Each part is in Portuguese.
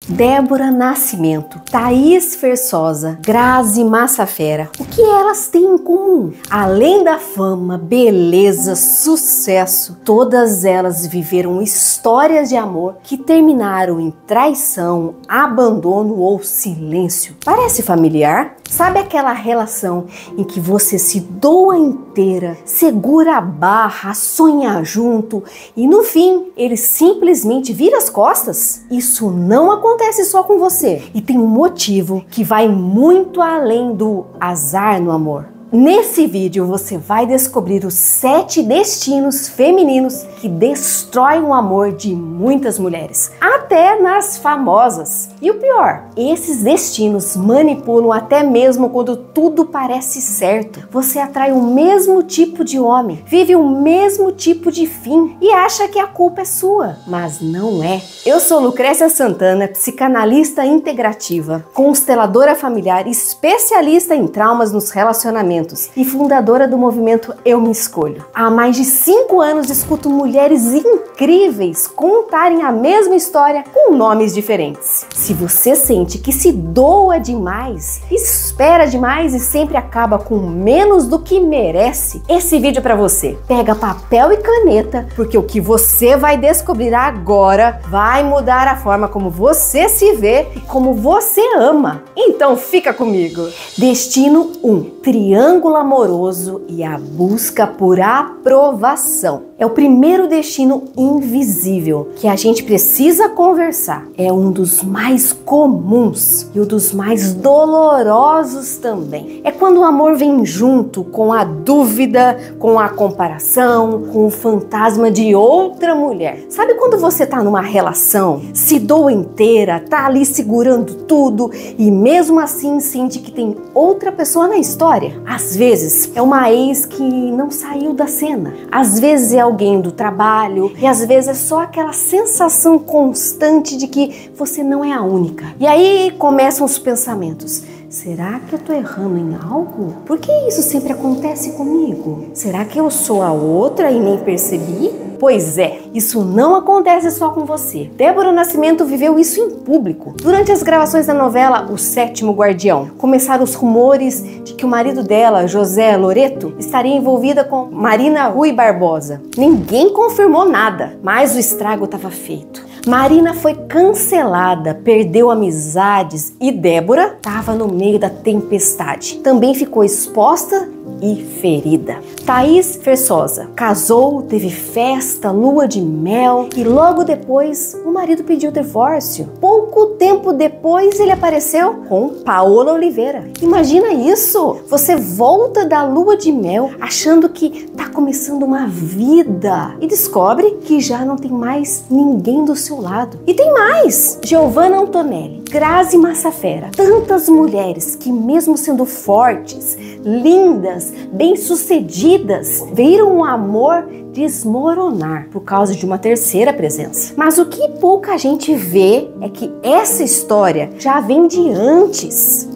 Débora Nascimento, Thaís Versosa, Grazi Massafera. O que elas têm em comum? Além da fama, beleza, sucesso, todas elas viveram histórias de amor que terminaram em traição, abandono ou silêncio. Parece familiar? Sabe aquela relação em que você se doa inteira, segura a barra, sonha junto e no fim ele simplesmente vira as costas? Isso não acontece só com você e tem um motivo que vai muito além do azar no amor. Nesse vídeo você vai descobrir os 7 destinos femininos que destroem o amor de muitas mulheres, até nas famosas. E o pior, esses destinos manipulam até mesmo quando tudo parece certo. Você atrai o mesmo tipo de homem, vive o mesmo tipo de fim e acha que a culpa é sua, mas não é. Eu sou Lucrécia Santana, psicanalista integrativa, consteladora familiar, especialista em traumas nos relacionamentos e fundadora do movimento Eu Me Escolho. Há mais de 5 anos escuto mulheres incríveis contarem a mesma história com nomes diferentes. Se você sente que se doa demais, espera demais e sempre acaba com menos do que merece, esse vídeo é para você. Pega papel e caneta, porque o que você vai descobrir agora vai mudar a forma como você se vê e como você ama. Então fica comigo. Destino 1. Triângulo amoroso e a busca por aprovação. É o primeiro destino invisível que a gente precisa conversar. É um dos mais comuns e um dos mais dolorosos também. É quando o amor vem junto com a dúvida, com a comparação, com o fantasma de outra mulher. Sabe quando você tá numa relação, se doa inteira, tá ali segurando tudo e mesmo assim sente que tem outra pessoa na história? Às vezes é uma ex que não saiu da cena. Às vezes é alguém do trabalho e às vezes é só aquela sensação constante de que você não é a única. E aí começam os pensamentos. Será que eu tô errando em algo? Por que isso sempre acontece comigo? Será que eu sou a outra e nem percebi? Pois é, isso não acontece só com você. Débora Nascimento viveu isso em público. Durante as gravações da novela O Sétimo Guardião, começaram os rumores de que o marido dela, José Loreto, estaria envolvida com Marina Rui Barbosa. Ninguém confirmou nada, mas o estrago estava feito. Marina foi cancelada, perdeu amizades e Débora estava no meio da tempestade. Também ficou exposta e ferida. Thaís Versosa casou, teve festa, lua de mel e logo depois o marido pediu divórcio. Pouco tempo depois ele apareceu com Paola Oliveira. Imagina isso! Você volta da lua de mel achando que tá começando uma vida e descobre que já não tem mais ninguém do seu lado. E tem mais! Giovanna Antonelli, Grazi Massafera, tantas mulheres que mesmo sendo fortes, lindas, bem-sucedidas, viram o amor desmoronar por causa de uma terceira presença. Mas o que pouca gente vê é que essa história já vem de antes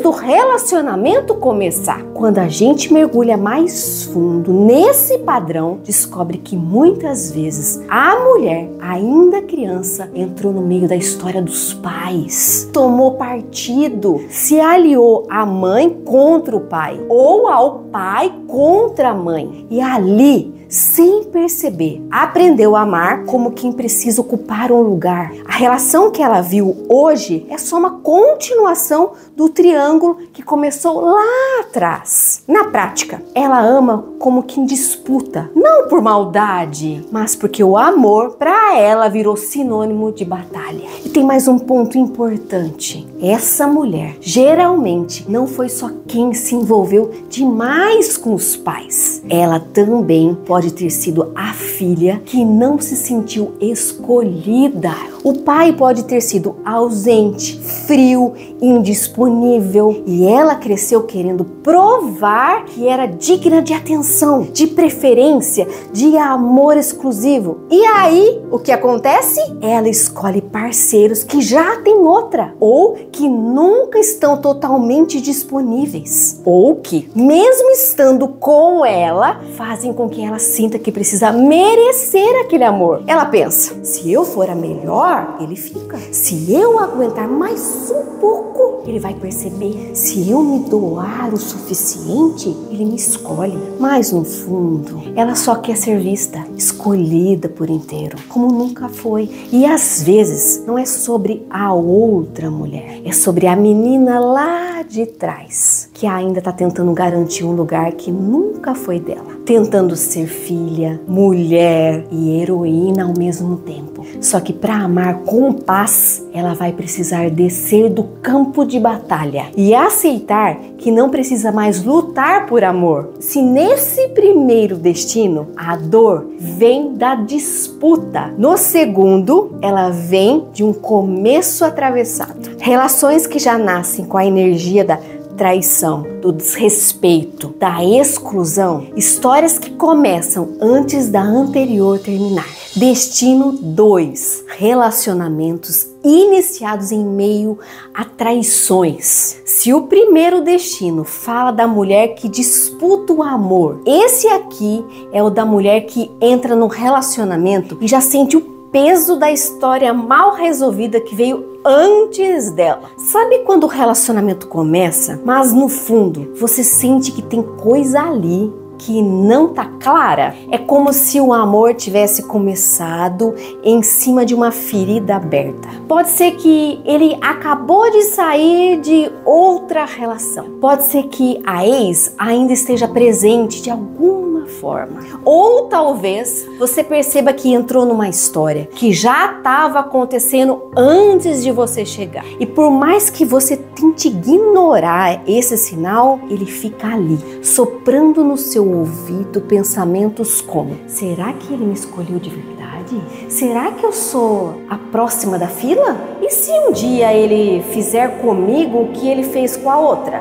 do relacionamento começar. Quando a gente mergulha mais fundo nesse padrão, descobre que muitas vezes a mulher, ainda criança, entrou no meio da história dos pais, tomou partido, se aliou à mãe contra o pai ou ao pai contra a mãe. E ali, sem perceber, aprendeu a amar como quem precisa ocupar um lugar. A relação que ela viu hoje é só uma continuação do triângulo que começou lá atrás. Na prática, ela ama como quem disputa, não por maldade, mas porque o amor para ela virou sinônimo de batalha. E tem mais um ponto importante. Essa mulher geralmente não foi só quem se envolveu demais com os pais. Ela também pode ter sido a filha que não se sentiu escolhida. O pai pode ter sido ausente, frio, indisponível e ela cresceu querendo provar que era digna de atenção, de preferência, de amor exclusivo. E aí, o que acontece? Ela escolhe parceiros que já têm outra ou que nunca estão totalmente disponíveis ou que, mesmo estando com ela, fazem com que ela sinta que precisa merecer aquele amor. Ela pensa, se eu for a melhor, ele fica. Se eu aguentar mais um pouco, ele vai perceber. Se eu me doar o suficiente, ele me escolhe. Mas no fundo, ela só quer ser vista, escolhida por inteiro, como nunca foi. E às vezes, não é sobre a outra mulher, é sobre a menina lá de trás, que ainda está tentando garantir um lugar que nunca foi dela, tentando ser filha, mulher e heroína ao mesmo tempo. Só que para amar com paz, ela vai precisar descer do campo de batalha e aceitar que não precisa mais lutar por amor. Se nesse primeiro destino a dor vem da disputa, no segundo ela vem de um começo atravessado. Relações que já nascem com a energia da traição, do desrespeito, da exclusão, histórias que começam antes da anterior terminar. Destino 2, relacionamentos iniciados em meio a traições. Se o primeiro destino fala da mulher que disputa o amor, esse aqui é o da mulher que entra no relacionamento e já sente o peso da história mal resolvida que veio antes dela. Sabe quando o relacionamento começa, mas no fundo você sente que tem coisa ali que não tá clara? É como se o amor tivesse começado em cima de uma ferida aberta. Pode ser que ele acabou de sair de outra relação. Pode ser que a ex ainda esteja presente de alguma forma. Ou talvez você perceba que entrou numa história que já estava acontecendo antes de você chegar. E por mais que você tente ignorar esse sinal, ele fica ali, soprando no seu ouvido pensamentos como: será que ele me escolheu de verdade? Será que eu sou a próxima da fila? E se um dia ele fizer comigo o que ele fez com a outra?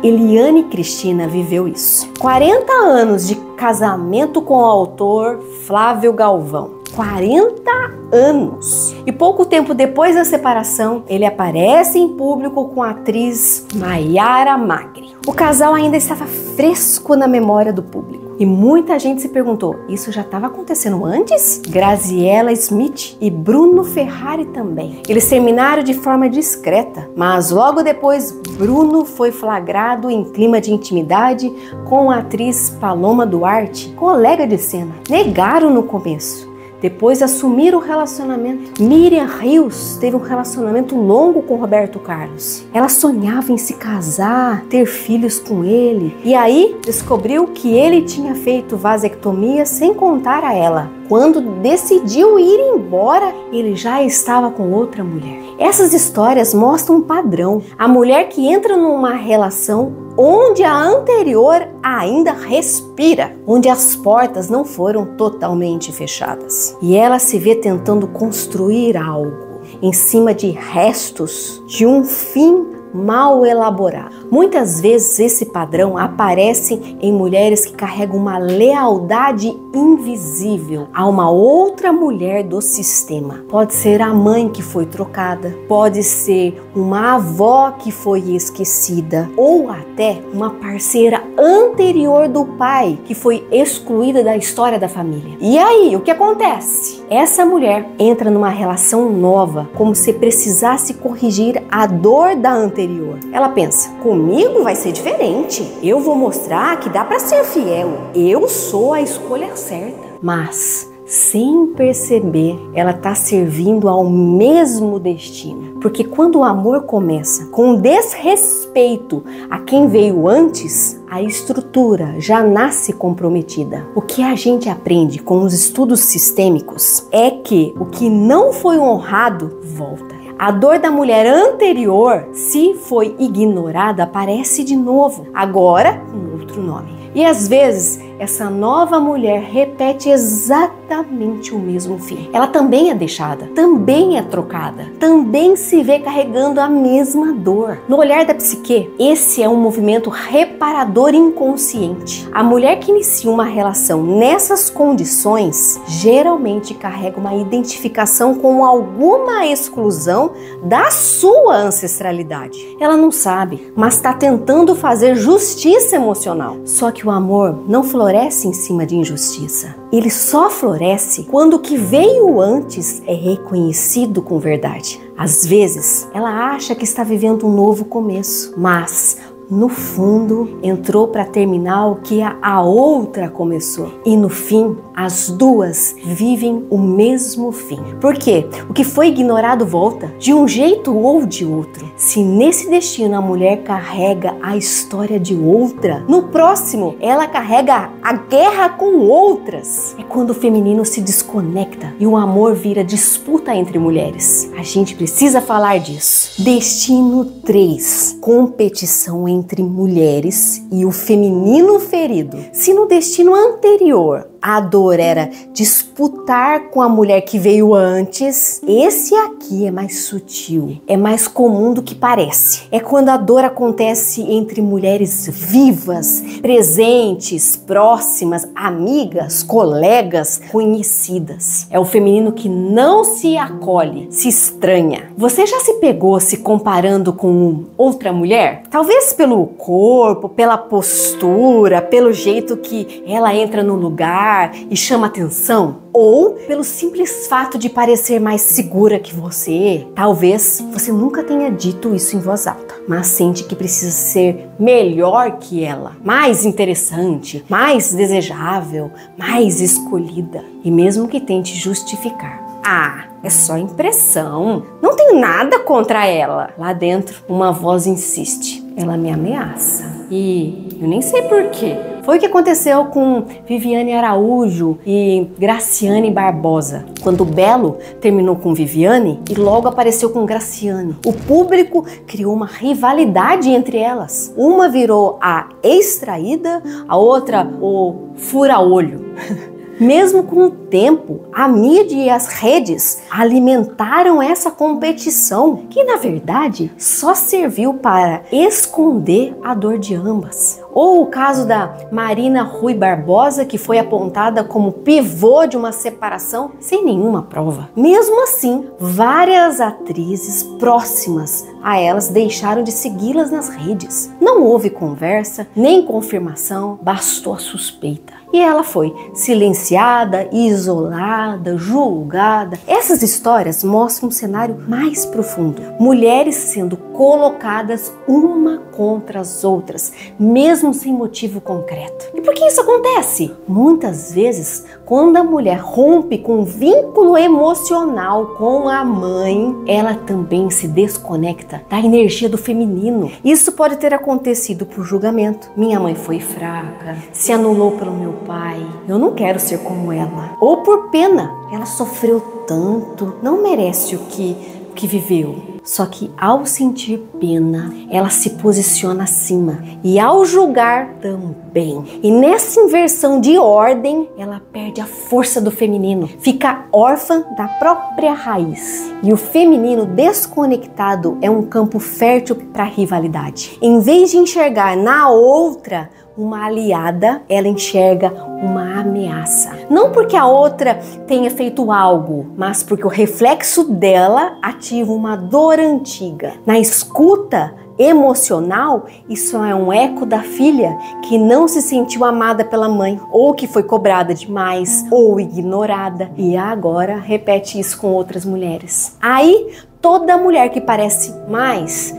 Eliane Cristina viveu isso. 40 anos de casamento com o autor Flávio Galvão. 40 anos. E pouco tempo depois da separação, ele aparece em público com a atriz Maiara Magri. O casal ainda estava fresco na memória do público. E muita gente se perguntou, isso já estava acontecendo antes? Graziella Smith e Bruno Ferrari também. Eles terminaram de forma discreta, mas logo depois Bruno foi flagrado em clima de intimidade com a atriz Paloma Duarte, colega de cena. Negaram no começo. Depois assumiram o relacionamento. Miriam Rios teve um relacionamento longo com Roberto Carlos. Ela sonhava em se casar, ter filhos com ele. E aí descobriu que ele tinha feito vasectomia sem contar a ela. Quando decidiu ir embora, ele já estava com outra mulher. Essas histórias mostram um padrão. A mulher que entra numa relação onde a anterior ainda respira, onde as portas não foram totalmente fechadas. E ela se vê tentando construir algo em cima de restos de um fim mal elaborado. Muitas vezes esse padrão aparece em mulheres que carregam uma lealdade invisível a uma outra mulher do sistema. Pode ser a mãe que foi trocada, pode ser uma avó que foi esquecida, ou até uma parceira anterior do pai que foi excluída da história da família. E aí, o que acontece? Essa mulher entra numa relação nova, como se precisasse corrigir a dor da anterior. Ela pensa, comigo vai ser diferente. Eu vou mostrar que dá para ser fiel. Eu sou a escolha certa. Mas, sem perceber, ela está servindo ao mesmo destino. Porque quando o amor começa com desrespeito a quem veio antes, a estrutura já nasce comprometida. O que a gente aprende com os estudos sistêmicos é que o que não foi honrado volta. A dor da mulher anterior, se foi ignorada, aparece de novo, agora com outro nome. E às vezes, essa nova mulher repete exatamente exatamente o mesmo fim. Ela também é deixada, também é trocada, também se vê carregando a mesma dor. No olhar da psique, esse é um movimento reparador inconsciente. A mulher que inicia uma relação nessas condições geralmente carrega uma identificação com alguma exclusão da sua ancestralidade. Ela não sabe, mas está tentando fazer justiça emocional. Só que o amor não floresce em cima de injustiça. Ele só floresce quando o que veio antes é reconhecido com verdade. Às vezes, ela acha que está vivendo um novo começo, mas no fundo, entrou para terminar o que a outra começou. E no fim, as duas vivem o mesmo fim. Por quê? O que foi ignorado volta, de um jeito ou de outro. Se nesse destino a mulher carrega a história de outra, no próximo ela carrega a guerra com outras. É quando o feminino se desconecta e o amor vira disputa entre mulheres. A gente precisa falar disso. Destino 3. Competição entre mulheres e o feminino ferido. Se no destino anterior a dor era disputar com a mulher que veio antes, esse aqui é mais sutil, é mais comum do que parece. É quando a dor acontece entre mulheres vivas, presentes, próximas, amigas, colegas, conhecidas. É o feminino que não se acolhe, se estranha. Você já se pegou se comparando com outra mulher? Talvez pelo corpo, pela postura, pelo jeito que ela entra no lugar e chama atenção, ou pelo simples fato de parecer mais segura que você. Talvez você nunca tenha dito isso em voz alta, mas sente que precisa ser melhor que ela, mais interessante, mais desejável, mais escolhida. E mesmo que tente justificar, é só impressão, não tenho nada contra ela. Lá dentro, uma voz insiste, ela me ameaça. E eu nem sei porquê. Foi o que aconteceu com Viviane Araújo e Graciane Barbosa. Quando Belo terminou com Viviane e logo apareceu com Graciane, o público criou uma rivalidade entre elas. Uma virou a extraída, a outra o fura-olho. Mesmo com o tempo, a mídia e as redes alimentaram essa competição, que na verdade só serviu para esconder a dor de ambas. Ou o caso da Marina Rui Barbosa, que foi apontada como pivô de uma separação sem nenhuma prova. Mesmo assim, várias atrizes próximas a elas deixaram de segui-las nas redes. Não houve conversa, nem confirmação, bastou a suspeita. E ela foi silenciada, isolada, julgada. Essas histórias mostram um cenário mais profundo. Mulheres sendo colocadas uma contra as outras, mesmo sem motivo concreto. E por que isso acontece? Muitas vezes, quando a mulher rompe com um vínculo emocional com a mãe, ela também se desconecta da energia do feminino. Isso pode ter acontecido por julgamento. Minha mãe foi fraca, se anulou pelo meu pai, eu não quero ser como ela. Ou por pena, ela sofreu tanto, não merece o que viveu. Só que ao sentir pena, ela se posiciona acima e ao julgar também. E nessa inversão de ordem, ela perde a força do feminino, fica órfã da própria raiz. E o feminino desconectado é um campo fértil para a rivalidade. Em vez de enxergar na outra uma aliada, ela enxerga uma ameaça. Não porque a outra tenha feito algo, mas porque o reflexo dela ativa uma dor antiga. Na escuta emocional, isso é um eco da filha que não se sentiu amada pela mãe, ou que foi cobrada demais, ou ignorada, e agora repete isso com outras mulheres. Aí, toda mulher que parece mais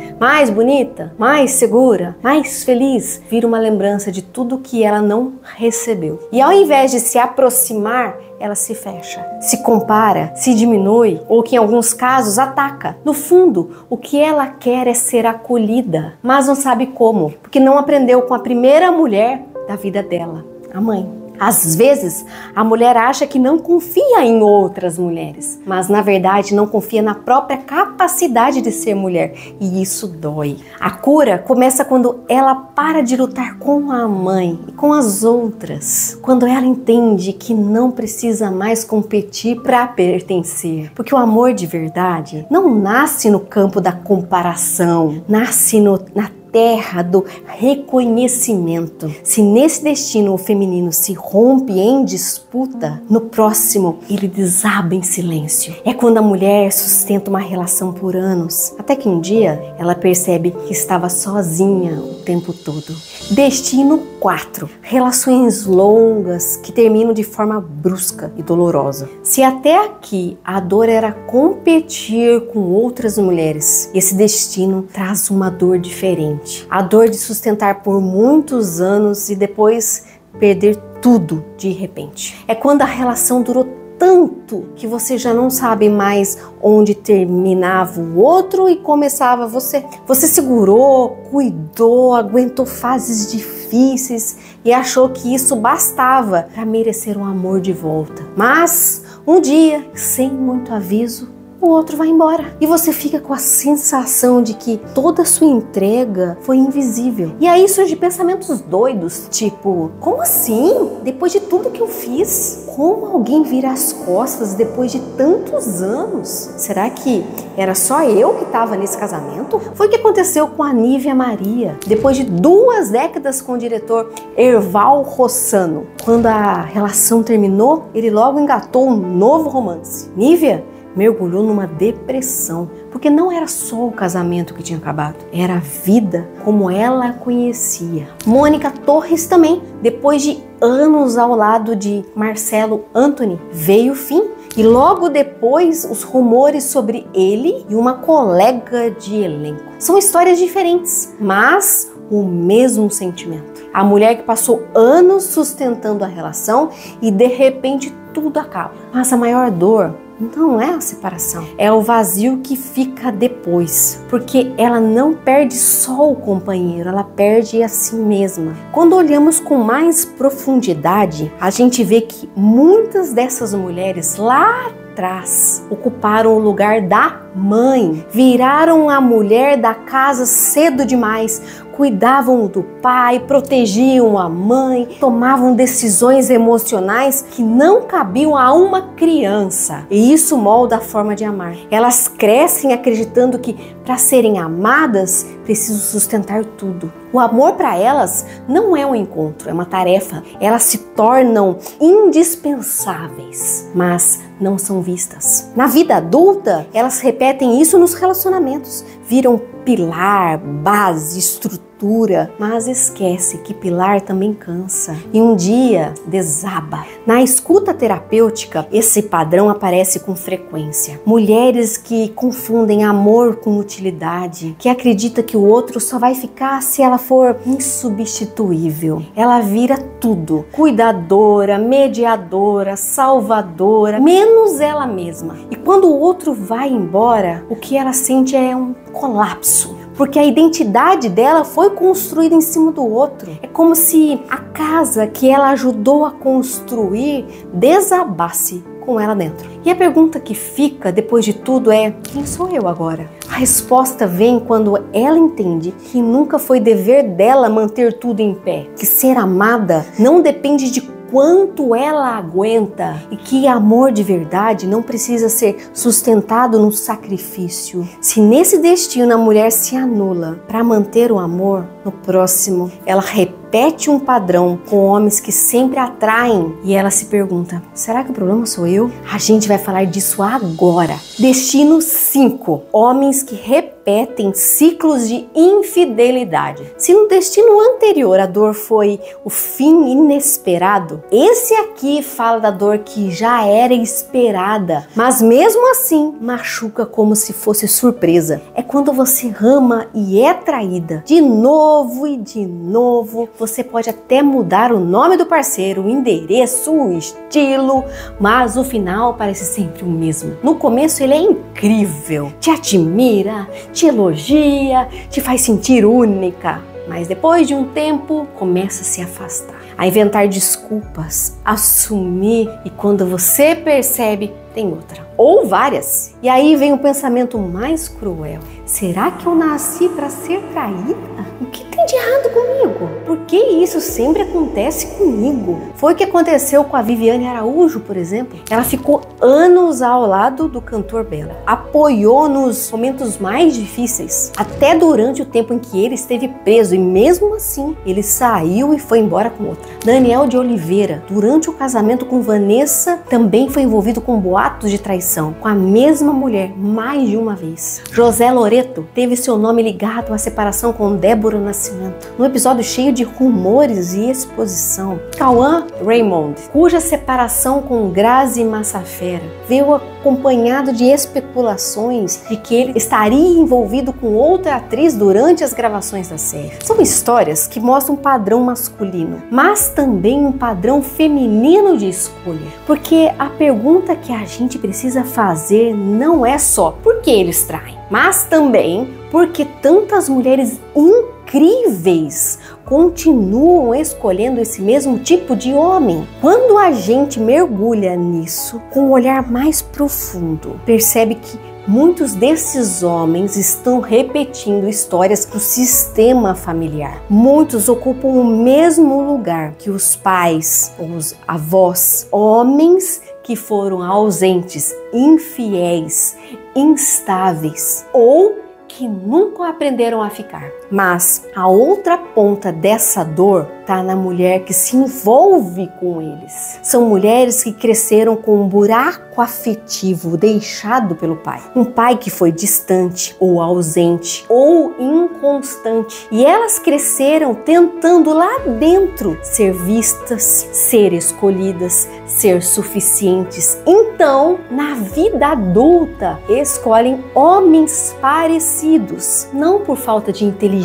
bonita, mais segura, mais feliz, vira uma lembrança de tudo que ela não recebeu. E ao invés de se aproximar, ela se fecha, se compara, se diminui ou que em alguns casos ataca. No fundo, o que ela quer é ser acolhida, mas não sabe como, porque não aprendeu com a primeira mulher da vida dela, a mãe. Às vezes, a mulher acha que não confia em outras mulheres, mas na verdade não confia na própria capacidade de ser mulher, e isso dói. A cura começa quando ela para de lutar com a mãe e com as outras, quando ela entende que não precisa mais competir para pertencer, porque o amor de verdade não nasce no campo da comparação, nasce na terra do reconhecimento. Se nesse destino o feminino se rompe em disputa, no próximo ele desaba em silêncio. É quando a mulher sustenta uma relação por anos, até que um dia ela percebe que estava sozinha o tempo todo. Destino 4. Relações longas que terminam de forma brusca e dolorosa. Se até aqui a dor era competir com outras mulheres, esse destino traz uma dor diferente. A dor de sustentar por muitos anos e depois perder tudo de repente. É quando a relação durou tanto que você já não sabe mais onde terminava o outro e começava você. Você segurou, cuidou, aguentou fases difíceis e achou que isso bastava para merecer um amor de volta. Mas um dia, sem muito aviso, o outro vai embora. E você fica com a sensação de que toda a sua entrega foi invisível. E aí surgem pensamentos doidos, tipo, como assim? Depois de tudo que eu fiz? Como alguém vira as costas depois de tantos anos? Será que era só eu que estava nesse casamento? Foi o que aconteceu com a Nívia Maria, depois de 2 décadas com o diretor Erval Rossano. Quando a relação terminou, ele logo engatou um novo romance. Nívia mergulhou numa depressão, porque não era só o casamento que tinha acabado, era a vida como ela a conhecia. Mônica Torres também, depois de anos ao lado de Marcelo Antony, veio o fim. E logo depois, os rumores sobre ele e uma colega de elenco. São histórias diferentes, mas o mesmo sentimento. A mulher que passou anos sustentando a relação e de repente tudo acaba. Mas a maior dor não é a separação, é o vazio que fica depois, porque ela não perde só o companheiro, ela perde a si mesma. Quando olhamos com mais profundidade, a gente vê que muitas dessas mulheres lá atrás ocuparam o lugar da mãe, viraram a mulher da casa cedo demais, cuidavam do pai, protegiam a mãe, tomavam decisões emocionais que não cabiam a uma criança. E isso molda a forma de amar. Elas crescem acreditando que para serem amadas precisam sustentar tudo. O amor para elas não é um encontro, é uma tarefa. Elas se tornam indispensáveis, mas não são vistas. Na vida adulta, elas repetem isso nos relacionamentos. Viram pilar, base, estrutura, mas esquece que pilar também cansa e um dia desaba. Na escuta terapêutica, esse padrão aparece com frequência. Mulheres que confundem amor com utilidade, que acreditam que o outro só vai ficar se ela for insubstituível. Ela vira tudo, cuidadora, mediadora, salvadora, menos ela mesma. E quando o outro vai embora, o que ela sente é um colapso, porque a identidade dela foi construída em cima do outro. É como se a casa que ela ajudou a construir desabasse com ela dentro. E a pergunta que fica depois de tudo é: quem sou eu agora? A resposta vem quando ela entende que nunca foi dever dela manter tudo em pé, que ser amada não depende de quanto ela aguenta e que amor de verdade não precisa ser sustentado no sacrifício. Se nesse destino a mulher se anula para manter o amor, no próximo ela repete um padrão com homens que sempre atraem e ela se pergunta: será que o problema sou eu? A gente vai falar disso agora. Destino 5. Homens que repetem ciclos de infidelidade. Se no destino anterior a dor foi o fim inesperado, esse aqui fala da dor que já era esperada, mas mesmo assim machuca como se fosse surpresa. É quando você ama e é traída de novo e de novo. Você pode até mudar o nome do parceiro, o endereço, o estilo, mas o final parece sempre o mesmo. No começo ele é incrível, te admira, te elogia, te faz sentir única, mas depois de um tempo começa a se afastar. a inventar desculpas, assumir, e quando você percebe, tem outra. Ou várias. E aí vem o pensamento mais cruel. Será que eu nasci para ser traída? O que tem de errado comigo? Por que isso sempre acontece comigo? Foi o que aconteceu com a Viviane Araújo, por exemplo. Ela ficou anos ao lado do cantor Belo. Apoiou nos momentos mais difíceis, até durante o tempo em que ele esteve preso. E mesmo assim, ele saiu e foi embora com outra. Daniel de Oliveira, durante o casamento com Vanessa, também foi envolvido com boatos de traição com a mesma mulher mais de uma vez. José Loreto teve seu nome ligado à separação com Débora Nascimento, num episódio cheio de rumores e exposição. Cauã Raymond, cuja separação com Grazi Massafera veio acompanhado de especulações de que ele estaria envolvido com outra atriz durante as gravações da série. São histórias que mostram um padrão masculino, mas também um padrão feminino de escolha. Porque a pergunta que a gente precisa fazer não é só por que eles traem, mas também porque tantas mulheres incríveis continuam escolhendo esse mesmo tipo de homem. Quando a gente mergulha nisso com um olhar mais profundo, percebe que muitos desses homens estão repetindo histórias do sistema familiar. Muitos ocupam o mesmo lugar que os pais, os avós, homens que foram ausentes, infiéis, instáveis ou que nunca aprenderam a ficar. Mas a outra ponta dessa dor está na mulher que se envolve com eles. São mulheres que cresceram com um buraco afetivo deixado pelo pai. Um pai que foi distante ou ausente ou inconstante. E elas cresceram tentando lá dentro ser vistas, ser escolhidas, ser suficientes. Então, na vida adulta, escolhem homens parecidos, não por falta de inteligência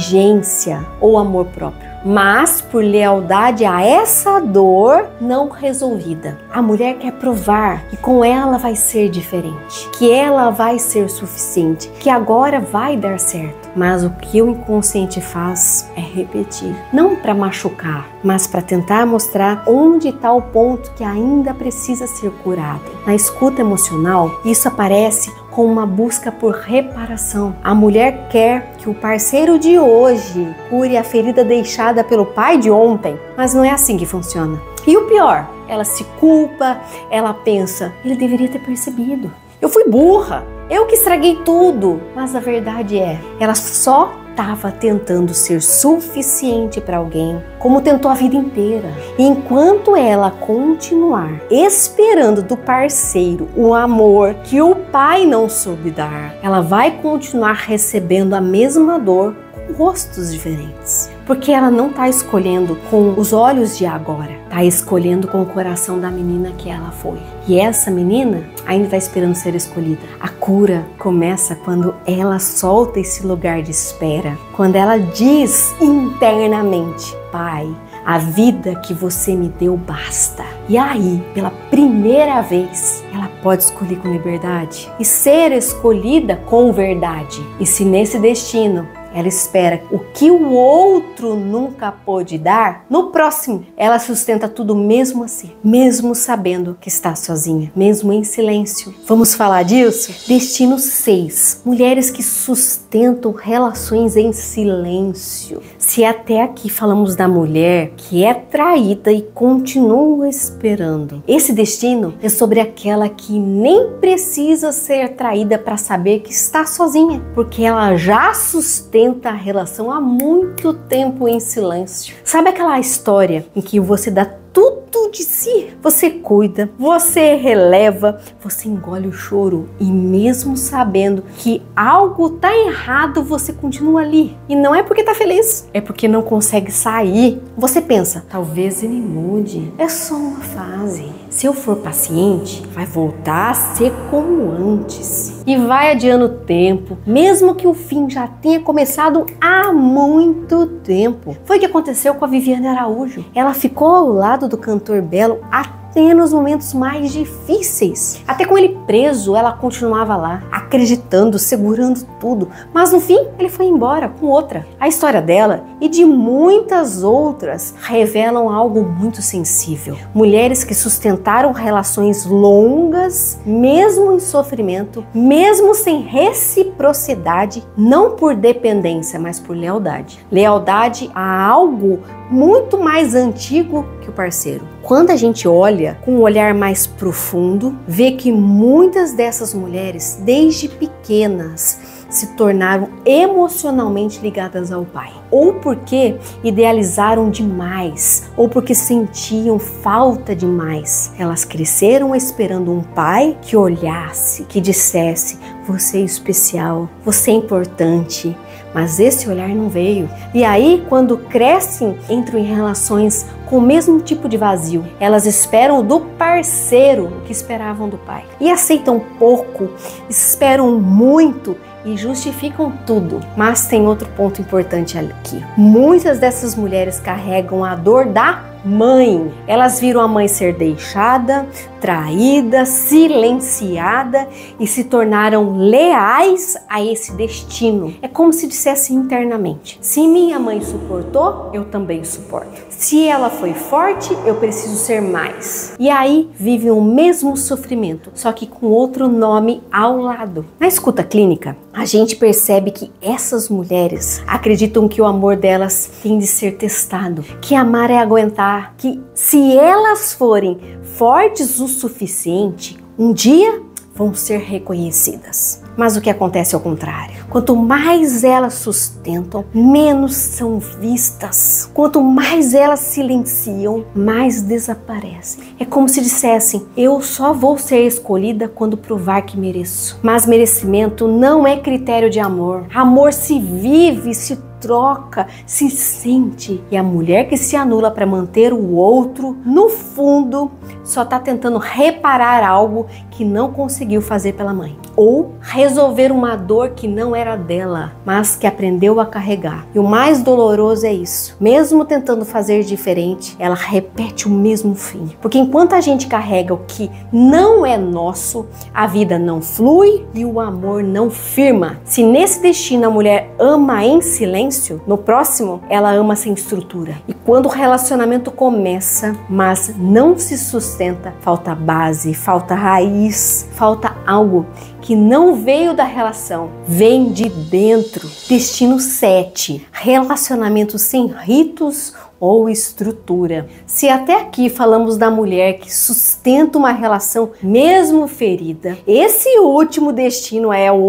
ou amor próprio, mas por lealdade a essa dor não resolvida. A mulher quer provar que com ela vai ser diferente, que ela vai ser suficiente, que agora vai dar certo. Mas o que o inconsciente faz é repetir, não para machucar, mas para tentar mostrar onde está o ponto que ainda precisa ser curado. Na escuta emocional, isso aparece com uma busca por reparação. A mulher quer que o parceiro de hoje cure a ferida deixada pelo pai de ontem, mas não é assim que funciona. E o pior, ela se culpa, ela pensa, ele deveria ter percebido. Eu fui burra, eu que estraguei tudo. Mas a verdade é, ela só estava tentando ser suficiente para alguém, como tentou a vida inteira. E enquanto ela continuar esperando do parceiro o amor que o pai não soube dar, ela vai continuar recebendo a mesma dor com rostos diferentes. Porque ela não está escolhendo com os olhos de agora, está escolhendo com o coração da menina que ela foi. E essa menina ainda está esperando ser escolhida. A cura começa quando ela solta esse lugar de espera, quando ela diz internamente, pai, a vida que você me deu basta. E aí, pela primeira vez, ela pode escolher com liberdade e ser escolhida com verdade. E se nesse destino ela espera o que o outro nunca pôde dar, no próximo ela sustenta tudo mesmo assim, mesmo sabendo que está sozinha, mesmo em silêncio. Vamos falar disso? Destino 6. Mulheres que sustentam relações em silêncio. Se até aqui falamos da mulher que é traída e continua esperando, esse destino é sobre aquela que nem precisa ser traída para saber que está sozinha, porque ela já sustenta a relação há muito tempo em silêncio. Sabe aquela história em que você dá tudo de si? Você cuida, você releva, você engole o choro e mesmo sabendo que algo tá errado, você continua ali. E não é porque tá feliz, é porque não consegue sair. Você pensa, talvez ele mude, é só uma fase. Se eu for paciente, vai voltar a ser como antes. E vai adiando o tempo, mesmo que o fim já tenha começado há muito tempo. Foi o que aconteceu com a Viviane Araújo. Ela ficou ao lado do cantor Belo até nem nos momentos mais difíceis. Até com ele preso, ela continuava lá, acreditando, segurando tudo. Mas no fim, ele foi embora com outra. A história dela e de muitas outras revelam algo muito sensível. Mulheres que sustentaram relações longas, mesmo em sofrimento, mesmo sem reciprocidade, não por dependência, mas por lealdade. Lealdade a algo muito mais antigo que o parceiro. Quando a gente olha com um olhar mais profundo, vê que muitas dessas mulheres, desde pequenas, se tornaram emocionalmente ligadas ao pai. Ou porque idealizaram demais, ou porque sentiam falta demais. Elas cresceram esperando um pai que olhasse, que dissesse: você é especial, você é importante. Mas esse olhar não veio. E aí, quando crescem, entram em relações com o mesmo tipo de vazio. Elas esperam do parceiro o que esperavam do pai. E aceitam pouco, esperam muito e justificam tudo. Mas tem outro ponto importante aqui. Muitas dessas mulheres carregam a dor da mãe. Elas viram a mãe ser deixada, traída, silenciada e se tornaram leais a esse destino. É como se dissesse internamente: se minha mãe suportou, eu também suporto. Se ela foi forte, eu preciso ser mais. E aí vivem o mesmo sofrimento, só que com outro nome ao lado. Na escuta clínica, a gente percebe que essas mulheres acreditam que o amor delas tem de ser testado, que amar é aguentar, que se elas forem fortes o suficiente, um dia vão ser reconhecidas. Mas o que acontece é o contrário. Quanto mais elas sustentam, menos são vistas. Quanto mais elas silenciam, mais desaparecem. É como se dissessem: eu só vou ser escolhida quando provar que mereço. Mas merecimento não é critério de amor. Amor se vive, se troca, se sente. E a mulher que se anula para manter o outro, no fundo, só está tentando reparar algo que não conseguiu fazer pela mãe. Ou resolver uma dor que não era dela, mas que aprendeu a carregar. E o mais doloroso é isso. Mesmo tentando fazer diferente, ela repete o mesmo fim. Porque enquanto a gente carrega o que não é nosso, a vida não flui e o amor não firma. Se nesse destino a mulher ama em silêncio, no próximo ela ama sem estrutura. E quando o relacionamento começa, mas não se sustenta, falta base, falta raiz, falta algo que não veio da relação, vem de dentro. Destino 7. Relacionamento sem ritos ou estrutura. Se até aqui falamos da mulher que sustenta uma relação mesmo ferida, esse último destino é o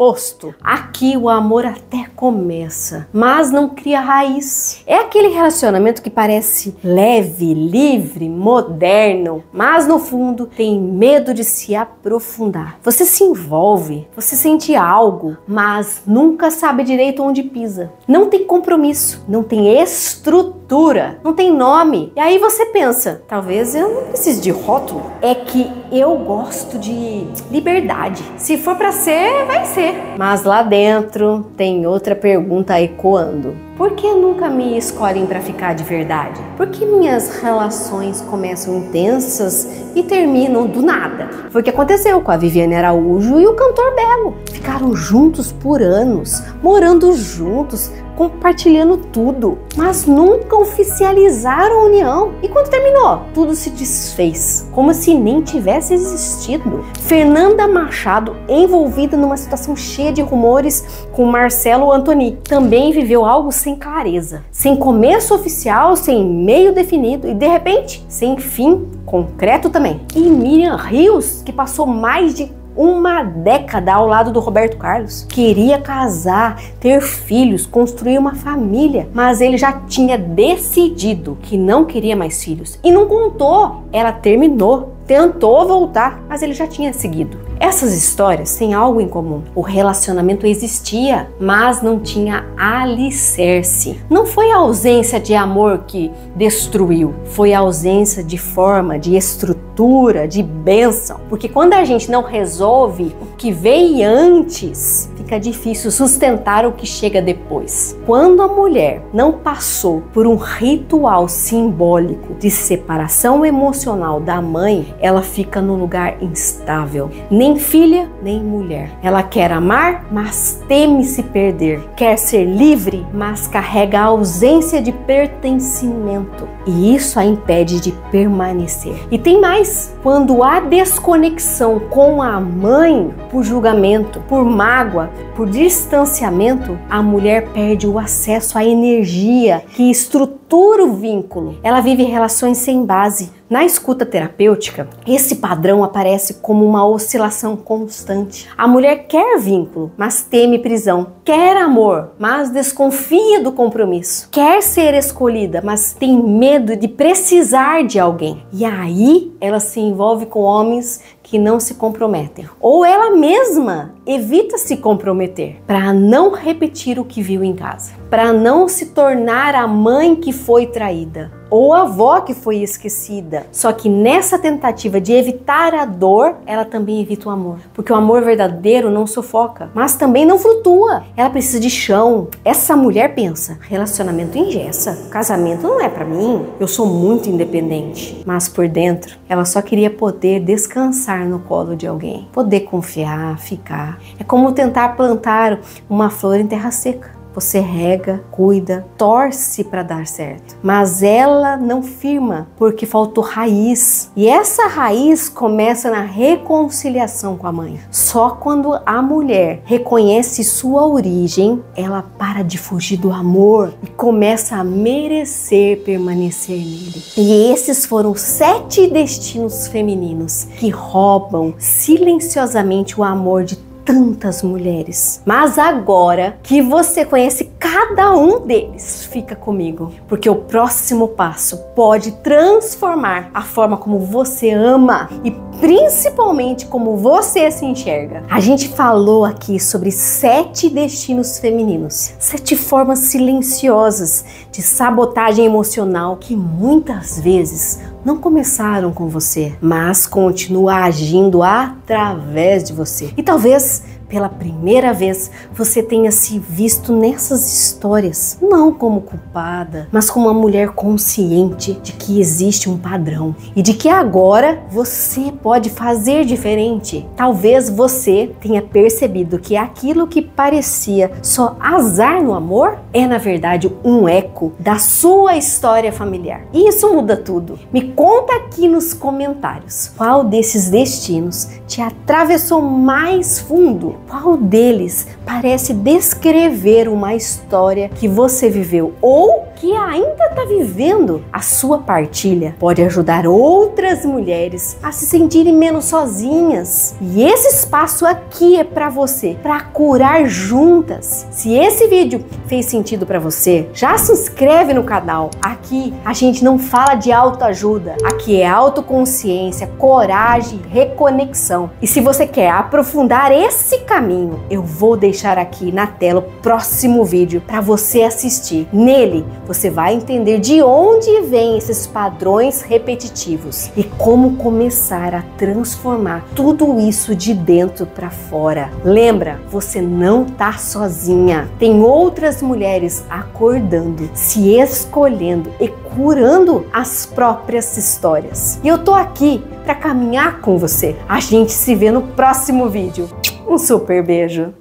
oposto. Aqui o amor até começa, mas não cria raiz. É aquele relacionamento que parece leve, livre, moderno, mas no fundo tem medo de se aprofundar. Você se envolve, você sente algo, mas nunca sabe direito onde pisa. Não tem compromisso, não tem estrutura, não tem nome. E aí você pensa: talvez eu não precise de rótulo. É que eu gosto de liberdade. Se for pra ser, vai ser. Mas lá dentro tem outra pergunta ecoando: por que nunca me escolhem pra ficar de verdade? Por que minhas relações começam intensas e terminam do nada? Foi o que aconteceu com a Viviane Araújo e o cantor Belo. Ficaram juntos por anos, morando juntos, compartilhando tudo, mas nunca oficializaram a união. E quando terminou, tudo se desfez, como se nem tivesse existido. Fernanda Machado, envolvida numa situação cheia de rumores com Marcelo Antony, também viveu algo sem clareza, sem começo oficial, sem meio definido e de repente sem fim concreto também. E Miriam Rios, que passou mais de uma década ao lado do Roberto Carlos, queria casar, ter filhos, construir uma família, mas ele já tinha decidido que não queria mais filhos e não contou. Ela terminou, tentou voltar, mas ele já tinha seguido. Essas histórias têm algo em comum. O relacionamento existia, mas não tinha alicerce. Não foi a ausência de amor que destruiu, foi a ausência de forma, de estrutura, de bênção. Porque quando a gente não resolve o que veio antes, fica difícil sustentar o que chega depois. Quando a mulher não passou por um ritual simbólico de separação emocional da mãe, ela fica num lugar instável. Nem filha, nem mulher. Ela quer amar, mas teme se perder. Quer ser livre, mas carrega a ausência de pertencimento. E isso a impede de permanecer. E tem mais. Quando há desconexão com a mãe, por julgamento, por mágoa, por distanciamento, a mulher perde o acesso à energia que estrutura o vínculo. Ela vive relações sem base. Na escuta terapêutica, esse padrão aparece como uma oscilação constante. A mulher quer vínculo, mas teme prisão. Quer amor, mas desconfia do compromisso. Quer ser escolhida, mas tem medo de precisar de alguém. E aí ela se envolve com homens que não se comprometem. Ou ela mesma evita se comprometer para não repetir o que viu em casa, para não se tornar a mãe que foi traída ou a avó que foi esquecida. Só que nessa tentativa de evitar a dor, ela também evita o amor. Porque o amor verdadeiro não sufoca, mas também não flutua. Ela precisa de chão. Essa mulher pensa, relacionamento engessa, casamento não é pra mim, eu sou muito independente. Mas por dentro, ela só queria poder descansar no colo de alguém, poder confiar, ficar. É como tentar plantar uma flor em terra seca. Você rega, cuida, torce para dar certo, mas ela não firma porque faltou raiz. E essa raiz começa na reconciliação com a mãe. Só quando a mulher reconhece sua origem, ela para de fugir do amor e começa a merecer permanecer nele. E esses foram 7 destinos femininos que roubam silenciosamente o amor de tantas mulheres. Mas agora que você conhece cada um deles, fica comigo, porque o próximo passo pode transformar a forma como você ama e principalmente como você se enxerga. A gente falou aqui sobre 7 destinos femininos, 7 formas silenciosas de sabotagem emocional que muitas vezes não começaram com você, mas continuam agindo através de você. E talvez pela primeira vez você tenha se visto nessas histórias, não como culpada, mas como uma mulher consciente de que existe um padrão e de que agora você pode fazer diferente. Talvez você tenha percebido que aquilo que parecia só azar no amor é na verdade um eco da sua história familiar. E isso muda tudo. Me conta aqui nos comentários qual desses destinos te atravessou mais fundo. Qual deles parece descrever uma história que você viveu ou que ainda está vivendo? A sua partilha pode ajudar outras mulheres a se sentirem menos sozinhas. E esse espaço aqui é para você, para curar juntas. Se esse vídeo fez sentido para você, já se inscreve no canal. Aqui a gente não fala de autoajuda, aqui é autoconsciência, coragem, reconexão. E se você quer aprofundar esse caminho, eu vou deixar aqui na tela o próximo vídeo para você assistir. Nele você vai entender de onde vêm esses padrões repetitivos e como começar a transformar tudo isso de dentro para fora. Lembra, você não tá sozinha. Tem outras mulheres acordando, se escolhendo e curando as próprias histórias. E eu tô aqui para caminhar com você. A gente se vê no próximo vídeo. Um super beijo!